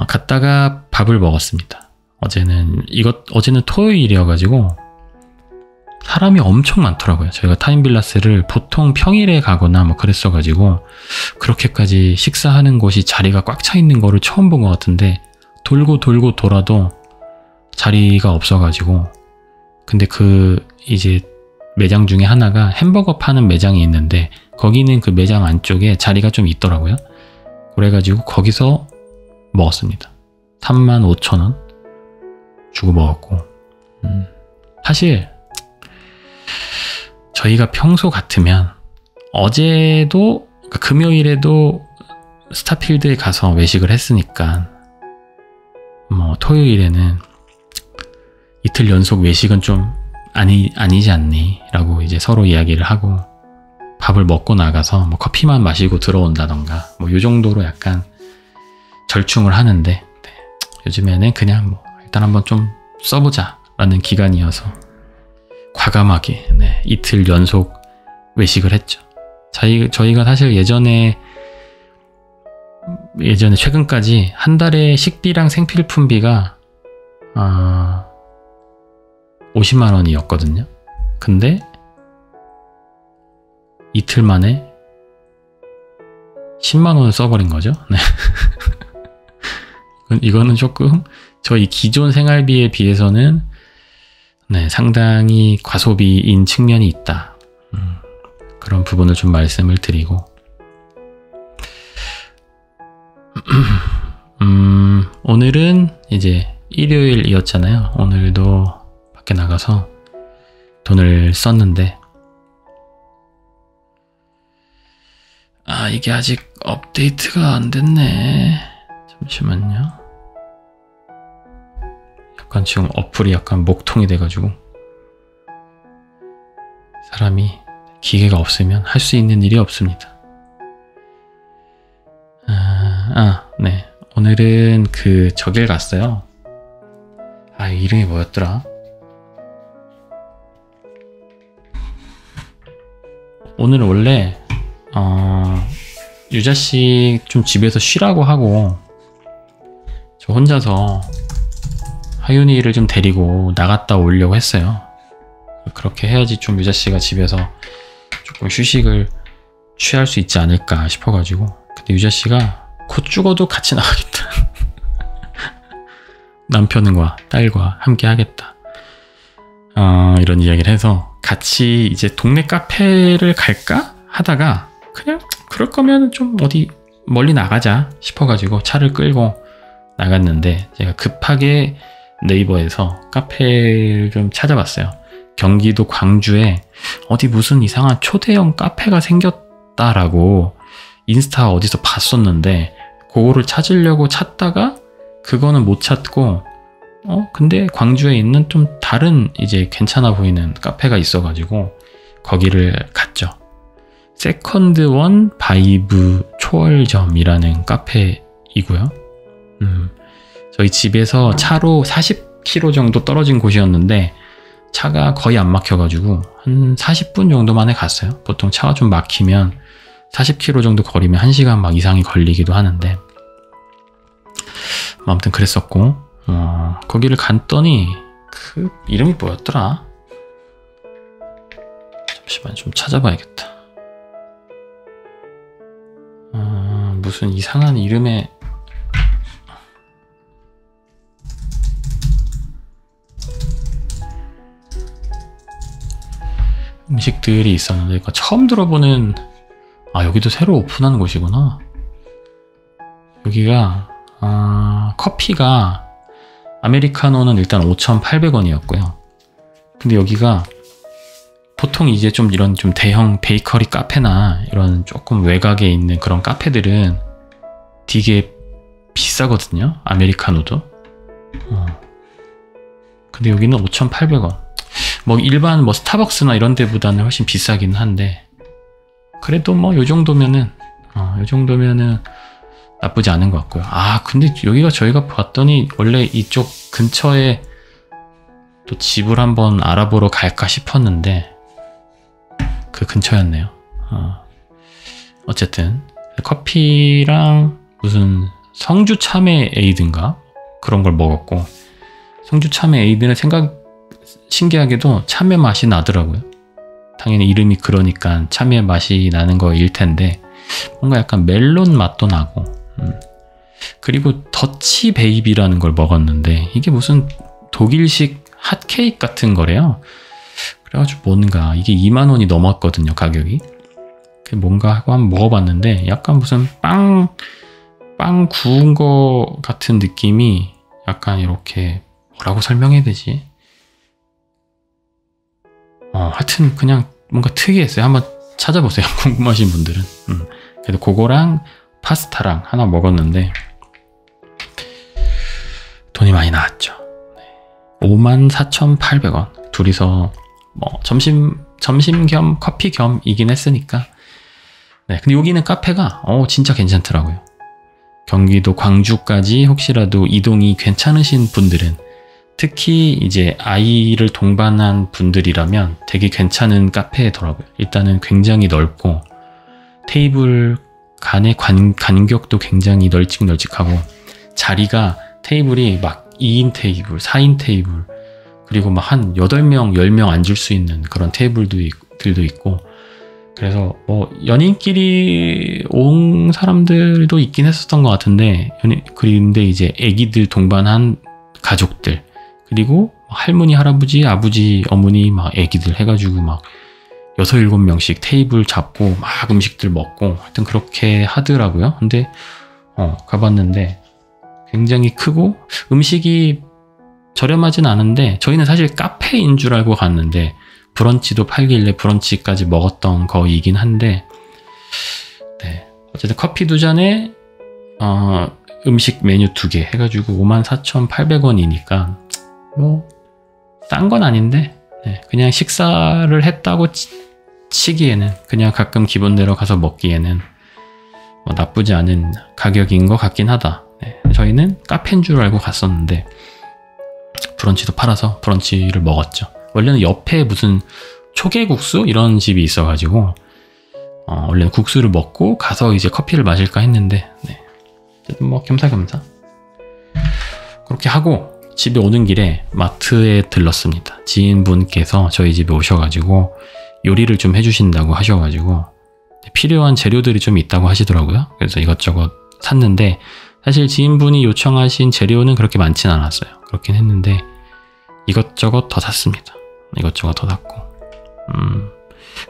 [SPEAKER 1] 갔다가 밥을 먹었습니다. 어제는 토요일이어가지고 사람이 엄청 많더라고요. 저희가 타임빌라스를 보통 평일에 가거나 뭐 그랬어가지고 그렇게까지 식사하는 곳이 자리가 꽉 차 있는 거를 처음 본 것 같은데 돌고 돌아도 자리가 없어가지고 근데 그 이제 매장 중에 하나가 햄버거 파는 매장이 있는데 거기는 그 매장 안쪽에 자리가 좀 있더라고요. 그래가지고 거기서 먹었습니다. 35,000원 주고 먹었고 사실 저희가 평소 같으면 어제도 그러니까 금요일에도 스타필드에 가서 외식을 했으니까 뭐 토요일에는 이틀 연속 외식은 좀 아니지 않니? 라고 이제 서로 이야기를 하고 밥을 먹고 나가서 뭐 커피만 마시고 들어온다던가 뭐 요 정도로 약간 절충을 하는데 네. 요즘에는 그냥 뭐 일단 한번 좀 써보자 라는 기간이어서 과감하게 네. 이틀 연속 외식을 했죠. 저희가 사실 예전에 최근까지 한 달에 식비랑 생필품비가 50만 원이었거든요. 근데 이틀 만에 10만 원을 써버린 거죠. 네. 이거는 조금 저희 기존 생활비에 비해서는 네, 상당히 과소비인 측면이 있다. 그런 부분을 좀 말씀을 드리고 오늘은 이제 일요일이었잖아요. 오늘도 밖에 나가서 돈을 썼는데 이게 아직 업데이트가 안 됐네. 잠시만요. 약간 지금 어플이 약간 목통이 돼가지고 사람이 기계가 없으면 할 수 있는 일이 없습니다. 네. 오늘은 저길 갔어요. 이름이 뭐였더라? 오늘은 원래 유자씨 좀 집에서 쉬라고 하고 저 혼자서 하윤이를 좀 데리고 나갔다 오려고 했어요. 그렇게 해야지 좀 유자씨가 집에서 조금 휴식을 취할 수 있지 않을까 싶어가지고. 근데 유자씨가 곧 죽어도 같이 나가겠다. 남편과 딸과 함께 하겠다. 이런 이야기를 해서 같이 이제 동네 카페를 갈까 하다가 그냥 그럴 거면 좀 어디 멀리 나가자 싶어가지고 차를 끌고 나갔는데 제가 급하게 네이버에서 카페를 좀 찾아봤어요. 경기도 광주에 어디 무슨 이상한 초대형 카페가 생겼다라고 인스타 어디서 봤었는데 그거를 찾으려고 찾다가 그거는 못 찾고 근데 광주에 있는 좀 다른 이제 괜찮아 보이는 카페가 있어가지고 거기를 갔죠. 세컨드원 바이브 초월점이라는 카페이고요. 저희 집에서 차로 40km 정도 떨어진 곳이었는데 차가 거의 안 막혀가지고 한 40분 정도 만에 갔어요. 보통 차가 좀 막히면 40km 정도 거리면 1시간 막 이상이 걸리기도 하는데 아무튼 그랬었고 거기를 갔더니 그 이름이 뭐였더라? 잠시만 좀 찾아봐야겠다. 무슨 이상한 이름의 음식들이 있었는데 처음 들어보는 여기도 새로 오픈하는 곳이구나. 여기가 커피가 아메리카노는 일단 5,800원이었고요. 근데 여기가 보통 이제 좀 이런 좀 대형 베이커리 카페나 이런 조금 외곽에 있는 그런 카페들은 되게 비싸거든요. 아메리카노도. 근데 여기는 5,800원. 뭐 일반 뭐 스타벅스나 이런 데보다는 훨씬 비싸긴 한데 그래도 뭐 요 정도면은 나쁘지 않은 것 같고요. 근데 여기가 저희가 봤더니 원래 이쪽 근처에 또 집을 한번 알아보러 갈까 싶었는데 그 근처였네요. 어쨌든 커피랑 무슨 성주 참외 에이드인가 그런 걸 먹었고 성주 참외 에이드는 신기하게도 참외 맛이 나더라고요. 당연히 이름이 그러니까 참외 맛이 나는 거일 텐데 뭔가 약간 멜론 맛도 나고 그리고 더치 베이비라는 걸 먹었는데 이게 무슨 독일식 핫케이크 같은 거래요. 그래가지고 뭔가 이게 2만 원이 넘었거든요, 가격이. 뭔가 하고 한번 먹어봤는데 약간 무슨 빵 구운 거 같은 느낌이 약간 이렇게 뭐라고 설명해야 되지? 하여튼 그냥 뭔가 특이했어요. 한번 찾아보세요. 궁금하신 분들은. 그래도 그거랑 파스타랑 하나 먹었는데 돈이 많이 나왔죠. 54,800원. 둘이서 뭐 점심 겸 커피 겸이긴 했으니까. 네, 근데 여기는 카페가 진짜 괜찮더라고요. 경기도 광주까지 혹시라도 이동이 괜찮으신 분들은, 특히 이제 아이를 동반한 분들이라면 되게 괜찮은 카페더라고요. 일단은 굉장히 넓고 테이블 간의 간격도 굉장히 널찍널찍하고, 자리가 테이블이 막 2인 테이블, 4인 테이블, 그리고 막 한 8명, 10명 앉을 수 있는 그런 테이블들도 있고, 그래서 뭐 연인끼리 온 사람들도 있긴 했었던 것 같은데, 그런데 이제 애기들 동반한 가족들, 그리고 할머니, 할아버지, 아버지, 어머니 막 애기들 해가지고 막 6, 7명씩 테이블 잡고 막 음식들 먹고 하여튼 그렇게 하더라고요. 근데 가봤는데 굉장히 크고 음식이 저렴하진 않은데, 저희는 사실 카페인 줄 알고 갔는데 브런치도 팔길래 브런치까지 먹었던 거이긴 한데, 네, 어쨌든 커피 2잔에 음식 메뉴 2개 해가지고 54,800원이니까 뭐 싼 건 아닌데, 네, 그냥 식사를 했다고 치기에는, 그냥 가끔 기분대로 가서 먹기에는 뭐 나쁘지 않은 가격인 것 같긴 하다. 네, 저희는 카페인 줄 알고 갔었는데 브런치도 팔아서 브런치를 먹었죠. 원래는 옆에 무슨 초계국수 이런 집이 있어가지고 원래는 국수를 먹고 가서 이제 커피를 마실까 했는데, 네, 뭐 겸사겸사 그렇게 하고 집에 오는 길에 마트에 들렀습니다. 지인분께서 저희 집에 오셔가지고 요리를 좀 해주신다고 하셔가지고 필요한 재료들이 좀 있다고 하시더라고요. 그래서 이것저것 샀는데, 사실 지인분이 요청하신 재료는 그렇게 많진 않았어요. 그렇긴 했는데 이것저것 더 샀습니다. 이것저것 더 샀고,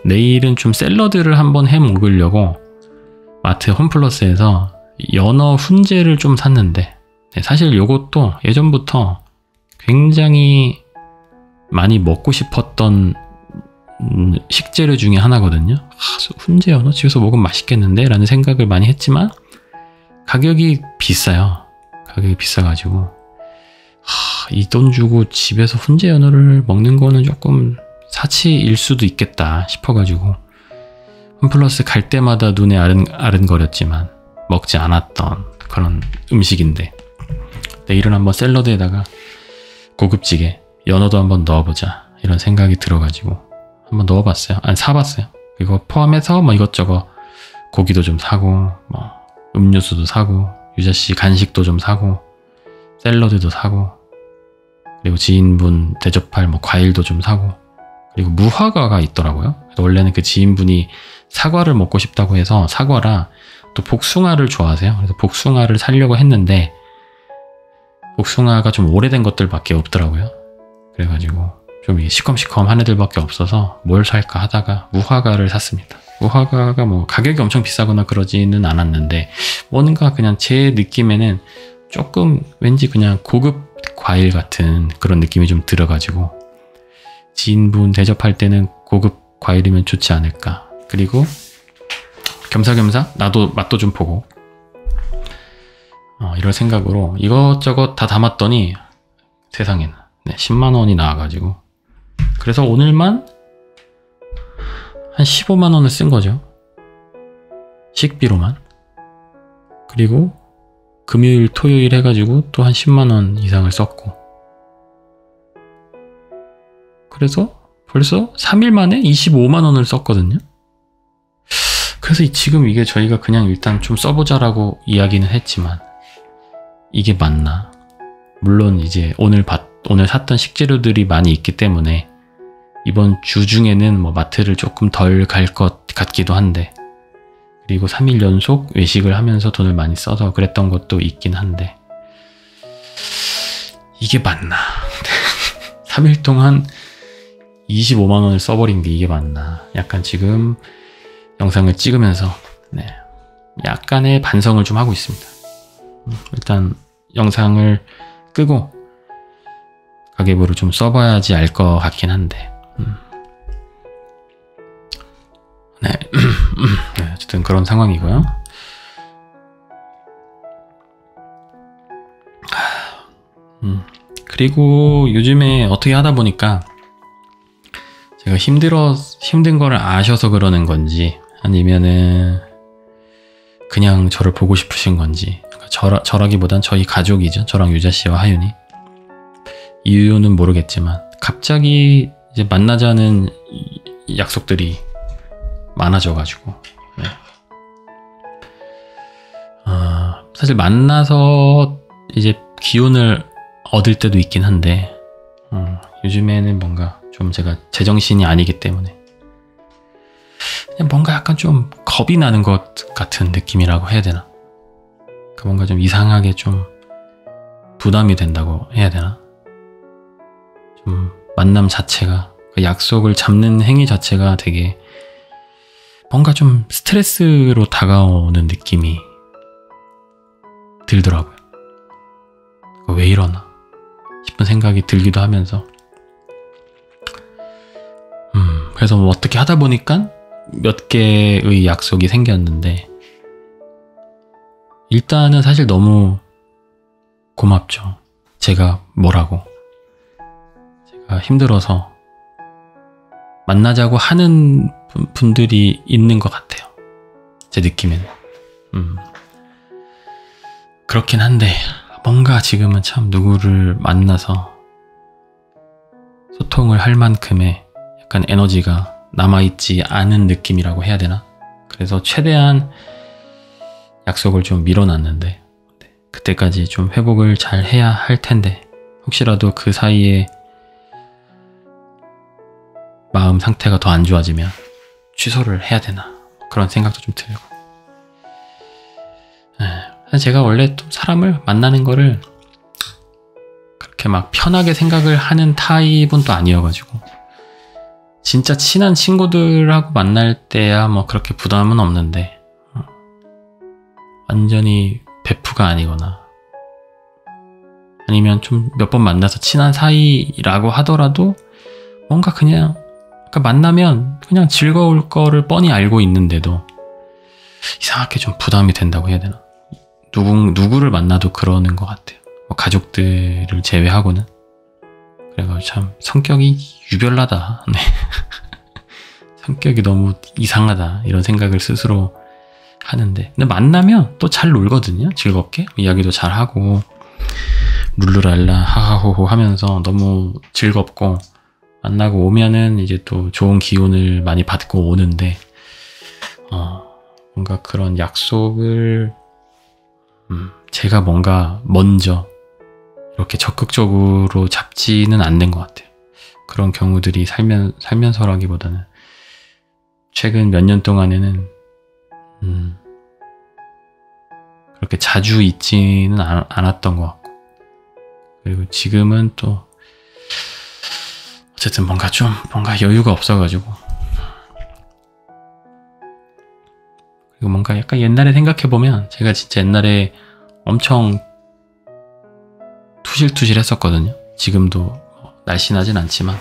[SPEAKER 1] 내일은 좀 샐러드를 한번 해 먹으려고 마트 홈플러스에서 연어 훈제를 좀 샀는데, 네, 사실 이것도 예전부터 굉장히 많이 먹고 싶었던 식재료 중에 하나거든요. 훈제 연어 집에서 먹으면 맛있겠는데 라는 생각을 많이 했지만 가격이 비싸요. 가격이 비싸가지고 이 돈 주고 집에서 훈제 연어를 먹는 거는 조금 사치일 수도 있겠다 싶어가지고 홈플러스 갈 때마다 눈에 아른거렸지만 먹지 않았던 그런 음식인데, 내일은 한번 샐러드에다가 고급지게 연어도 한번 넣어보자 이런 생각이 들어가지고 한번 넣어봤어요. 아니, 사봤어요. 이거 포함해서 뭐 이것저것 고기도 좀 사고, 뭐 음료수도 사고, 유자씨 간식도 좀 사고, 샐러드도 사고, 그리고 지인분 대접할 뭐 과일도 좀 사고, 그리고 무화과가 있더라고요. 원래는 그 지인분이 사과를 먹고 싶다고 해서, 사과라 또 복숭아를 좋아하세요. 그래서 복숭아를 사려고 했는데 복숭아가 좀 오래된 것들밖에 없더라고요. 그래가지고 좀 시컴시컴한 애들밖에 없어서 뭘 살까 하다가 무화과를 샀습니다. 무화과가 뭐 가격이 엄청 비싸거나 그러지는 않았는데, 뭔가 그냥 제 느낌에는 조금 왠지 그냥 고급 과일 같은 그런 느낌이 좀 들어가지고, 지인분 대접할 때는 고급 과일이면 좋지 않을까. 그리고 겸사겸사 나도 맛도 좀 보고 이런 생각으로 이것저것 다 담았더니 세상에나 10만원이 나와가지고, 그래서 오늘만 한 15만원을 쓴 거죠. 식비로만. 그리고 금요일 토요일 해가지고 또 한 10만원 이상을 썼고, 그래서 벌써 3일 만에 25만원을 썼거든요. 그래서 지금 이게 저희가 그냥 일단 좀 써보자라고 이야기는 했지만 이게 맞나? 물론 이제 오늘 샀던 식재료들이 많이 있기 때문에 이번 주 중에는 뭐 마트를 조금 덜 갈 것 같기도 한데, 그리고 3일 연속 외식을 하면서 돈을 많이 써서 그랬던 것도 있긴 한데, 이게 맞나? 3일 동안 25만원을 써버린 게 이게 맞나? 약간 지금 영상을 찍으면서 약간의 반성을 좀 하고 있습니다. 일단 영상을 끄고 가계부를 좀 써봐야지 알 것 같긴 한데, 네. 네, 어쨌든 그런 상황이고요. 그리고 요즘에 어떻게 하다 보니까 제가 힘든 거를 아셔서 그러는 건지 아니면은 그냥 저를 보고 싶으신 건지, 그러니까 저라기보단 저희 가족이죠. 저랑 유자 씨와 하윤이. 이유는 모르겠지만 갑자기 이제 만나자는 약속들이 많아져가지고 네. 사실 만나서 이제 기운을 얻을 때도 있긴 한데 요즘에는 뭔가 좀 제가 제정신이 아니기 때문에 그냥 뭔가 약간 좀 겁이 나는 것 같은 느낌이라고 해야 되나? 그러니까 뭔가 좀 이상하게 좀 부담이 된다고 해야 되나? 좀 만남 자체가, 그 약속을 잡는 행위 자체가 되게 뭔가 좀 스트레스로 다가오는 느낌이 들더라고요. 왜 이러나 싶은 생각이 들기도 하면서 그래서 뭐 어떻게 하다 보니까 몇 개의 약속이 생겼는데 일단은 사실 너무 고맙죠. 제가 뭐라고, 제가 힘들어서 만나자고 하는 분들이 있는 것 같아요. 제 느낌에는. 그렇긴 한데 뭔가 지금은 참 누구를 만나서 소통을 할 만큼의 약간 에너지가 남아있지 않은 느낌이라고 해야 되나? 그래서 최대한 약속을 좀 미뤄놨는데 그때까지 좀 회복을 잘 해야 할 텐데 혹시라도 그 사이에 마음 상태가 더 안 좋아지면 취소를 해야 되나 그런 생각도 좀 들고. 제가 원래 또 사람을 만나는 거를 그렇게 막 편하게 생각을 하는 타입은 또 아니어가지고 진짜 친한 친구들하고 만날 때야 뭐 그렇게 부담은 없는데 완전히 베프가 아니거나 아니면 좀 몇 번 만나서 친한 사이라고 하더라도 뭔가 그냥 만나면 그냥 즐거울 거를 뻔히 알고 있는데도 이상하게 좀 부담이 된다고 해야 되나? 누구를 만나도 그러는 것 같아요. 뭐 가족들을 제외하고는. 그래가지고 참 성격이 유별나다. 네. 성격이 너무 이상하다 이런 생각을 스스로 하는데 근데 만나면 또 잘 놀거든요. 즐겁게 이야기도 잘하고 룰루랄라 하하호호 하면서 너무 즐겁고 만나고 오면은 이제 또 좋은 기운을 많이 받고 오는데 뭔가 그런 약속을 제가 뭔가 먼저 이렇게 적극적으로 잡지는 않는 것 같아요. 그런 경우들이 살면서라기보다는 최근 몇 년 동안에는 그렇게 자주 있지는 않았던 것 같고 그리고 지금은 또 어쨌든 뭔가 여유가 없어가지고 그리고 뭔가 약간 옛날에 생각해보면 제가 진짜 옛날에 엄청 투실투실 했었거든요. 지금도 날씬하진 않지만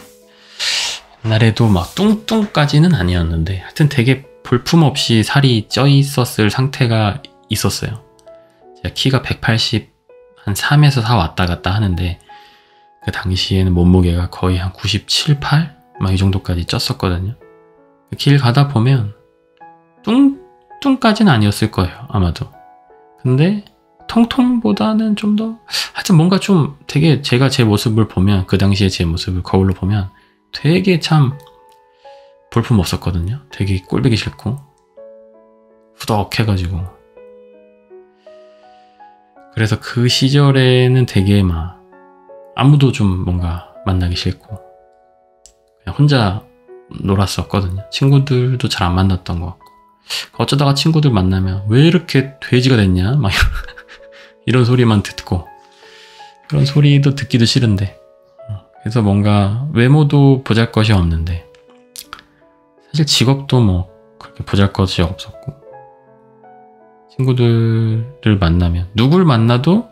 [SPEAKER 1] 옛날에도 막 뚱뚱까지는 아니었는데 하여튼 되게 볼품없이 살이 쪄 있었을 상태가 있었어요. 제가 키가 180 한 3에서 4 왔다 갔다 하는데 그 당시에는 몸무게가 거의 한 97, 8? 막 이 정도까지 쪘었거든요. 길 가다 보면 뚱뚱까지는 아니었을 거예요. 아마도. 근데 통통보다는 좀 더 하여튼 뭔가 좀 되게 제가 제 모습을 보면 그 당시에 제 모습을 거울로 보면 되게 참 볼품 없었거든요. 되게 꼴보기 싫고 후덕해가지고 그래서 그 시절에는 되게 막 아무도 좀 뭔가 만나기 싫고 그냥 혼자 놀았었거든요. 친구들도 잘 안 만났던 것 같고 어쩌다가 친구들 만나면 왜 이렇게 돼지가 됐냐 막 이런 소리만 듣고 그런 소리도 듣기도 싫은데 그래서 뭔가 외모도 보잘것이 없는데 사실 직업도 뭐 그렇게 보잘것이 없었고 친구들을 만나면 누굴 만나도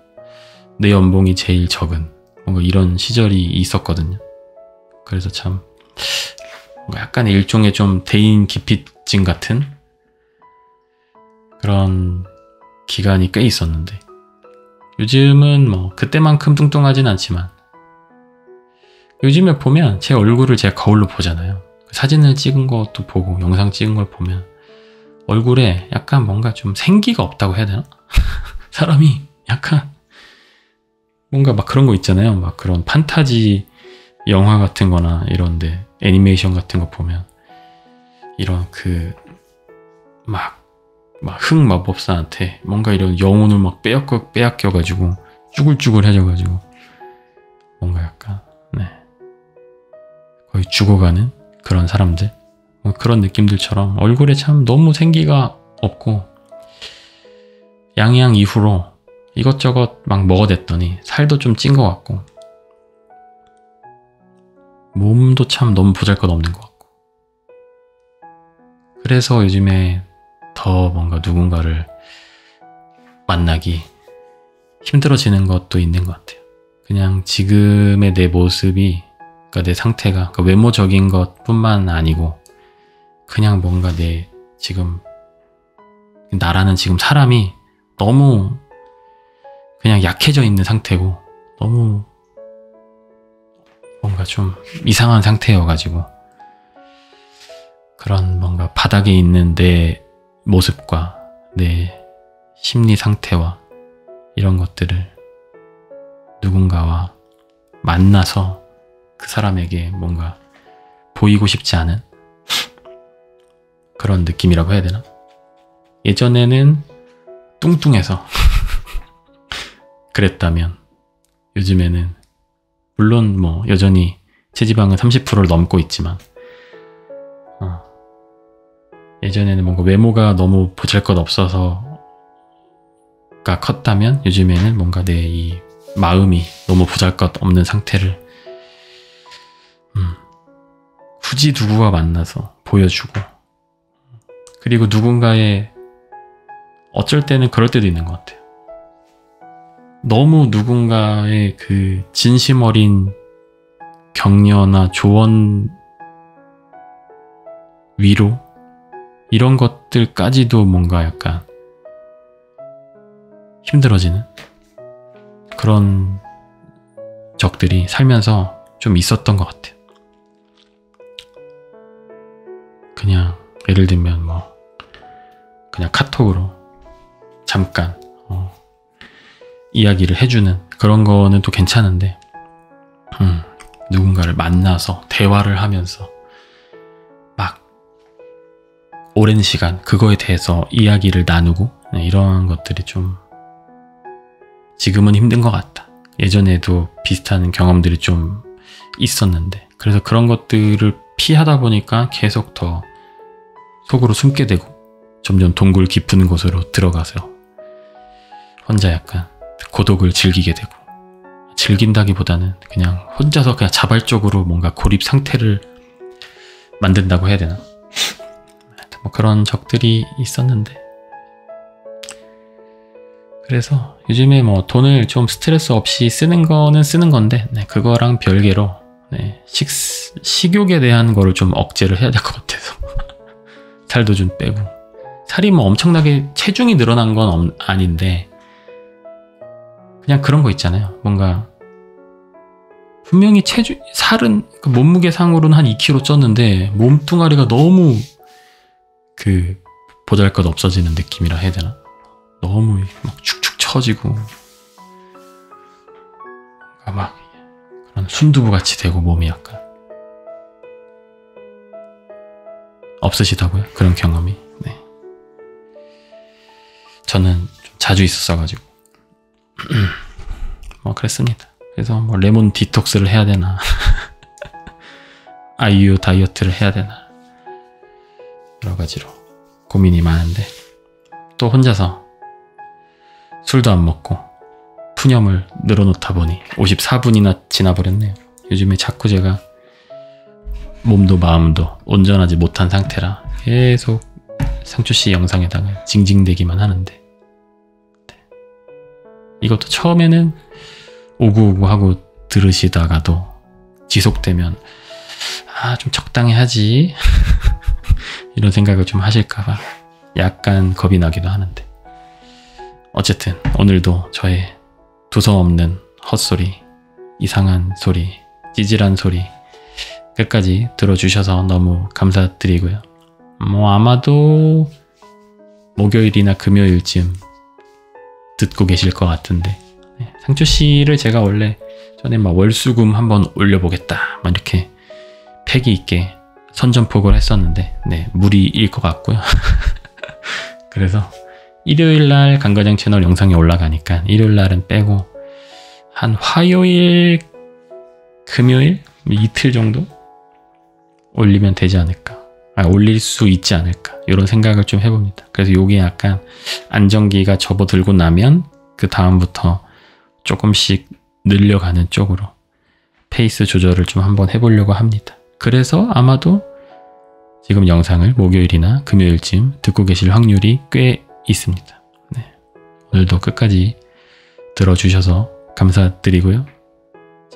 [SPEAKER 1] 내 연봉이 제일 적은 뭔가 이런 시절이 있었거든요. 그래서 참 뭔가 약간의 일종의 좀 대인 기피증 같은 그런 기간이 꽤 있었는데 요즘은 뭐 그때만큼 뚱뚱하진 않지만 요즘에 보면 제 얼굴을 제가 거울로 보잖아요. 사진을 찍은 것도 보고 영상 찍은 걸 보면 얼굴에 약간 뭔가 좀 생기가 없다고 해야 되나? 사람이 약간 뭔가 막 그런 거 있잖아요. 막 그런 판타지 영화 같은 거나 이런데 애니메이션 같은 거 보면 이런 그 막 흑마법사한테 뭔가 이런 영혼을 막 빼앗겨가지고 쭈글쭈글해져가지고 뭔가 약간 네 거의 죽어가는 그런 사람들 뭐 그런 느낌들처럼 얼굴에 참 너무 생기가 없고 양양 이후로 이것저것 막 먹어댔더니 살도 좀 찐 것 같고 몸도 참 너무 보잘것없는 것 같고 그래서 요즘에 더 뭔가 누군가를 만나기 힘들어지는 것도 있는 것 같아요. 그냥 지금의 내 모습이 그러니까 내 상태가 그러니까 외모적인 것뿐만 아니고 그냥 뭔가 내 지금 나라는 지금 사람이 너무 그냥 약해져 있는 상태고 너무 뭔가 좀 이상한 상태여가지고 그런 뭔가 바닥에 있는 내 모습과 내 심리 상태와 이런 것들을 누군가와 만나서 그 사람에게 뭔가 보이고 싶지 않은 그런 느낌이라고 해야 되나? 예전에는 뚱뚱해서 그랬다면 요즘에는 물론 뭐 여전히 체지방은 30%를 넘고 있지만 예전에는 뭔가 외모가 너무 보잘것없어서가 컸다면 요즘에는 뭔가 내 이 마음이 너무 보잘것없는 상태를 굳이 누구와 만나서 보여주고 그리고 누군가의 어쩔 때는 그럴 때도 있는 것 같아요. 너무 누군가의 그 진심 어린 격려나 조언 위로 이런 것들까지도 뭔가 약간 힘들어지는 그런 적들이 살면서 좀 있었던 것 같아요. 그냥 예를 들면 뭐 그냥 카톡으로 잠깐 이야기를 해주는 그런 거는 또 괜찮은데 누군가를 만나서 대화를 하면서 막 오랜 시간 그거에 대해서 이야기를 나누고 이런 것들이 좀 지금은 힘든 것 같다. 예전에도 비슷한 경험들이 좀 있었는데 그래서 그런 것들을 피하다 보니까 계속 더 속으로 숨게 되고 점점 동굴 깊은 곳으로 들어가서 혼자 약간 고독을 즐기게 되고 즐긴다기보다는 그냥 혼자서 그냥 자발적으로 뭔가 고립 상태를 만든다고 해야 되나? 뭐 그런 적들이 있었는데 그래서 요즘에 뭐 돈을 좀 스트레스 없이 쓰는 거는 쓰는 건데 그거랑 별개로 식욕에 대한 거를 좀 억제를 해야 될 것 같아서 살도 좀 빼고 살이 뭐 엄청나게 체중이 늘어난 건 아닌데 그냥 그런 거 있잖아요. 뭔가 분명히 살은 몸무게 상으로는 한 2kg 쪘는데 몸뚱아리가 너무 그 보잘것 없어지는 느낌이라 해야 되나? 너무 막 축축 처지고 막 그런 순두부 같이 되고 몸이 약간 없으시다고요? 그런 경험이? 네. 저는 좀 자주 있었어가지고 뭐 그랬습니다. 그래서 뭐 레몬 디톡스를 해야 되나 아이유 다이어트를 해야 되나 여러 가지로 고민이 많은데 또 혼자서 술도 안 먹고 푸념을 늘어놓다 보니 54분이나 지나버렸네요. 요즘에 자꾸 제가 몸도 마음도 온전하지 못한 상태라 계속 상추씨 영상에다가 징징대기만 하는데 이것도 처음에는 오구오구 하고 들으시다가도 지속되면 좀 적당히 하지. 이런 생각을 좀 하실까봐 약간 겁이 나기도 하는데. 어쨌든 오늘도 저의 두서없는 헛소리, 이상한 소리, 찌질한 소리 끝까지 들어주셔서 너무 감사드리고요. 아마도 목요일이나 금요일쯤 듣고 계실 것 같은데, 상추씨를 제가 원래 전에 월수금 한번 올려보겠다 이렇게 패기 있게 선전포고를 했었는데 무리일 것 같고요. 그래서 일요일날 강과장 채널 영상이 올라가니까 일요일날은 빼고 한 화요일, 금요일 이틀 정도 올리면 되지 않을까, 올릴 수 있지 않을까, 이런 생각을 좀 해봅니다. 그래서 요게 약간 안정기가 접어들고 나면 그 다음부터 조금씩 늘려가는 쪽으로 페이스 조절을 좀 한번 해보려고 합니다. 그래서 아마도 지금 영상을 목요일이나 금요일쯤 듣고 계실 확률이 꽤 있습니다. 오늘도 끝까지 들어주셔서 감사드리고요.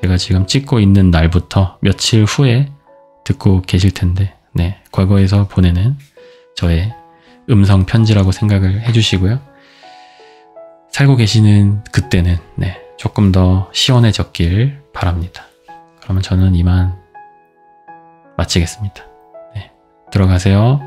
[SPEAKER 1] 제가 지금 찍고 있는 날부터 며칠 후에 듣고 계실 텐데, 과거에서 보내는 저의 음성 편지라고 생각을 해주시고요. 살고 계시는 그때는 조금 더 시원해졌길 바랍니다. 그러면 저는 이만 마치겠습니다. 들어가세요.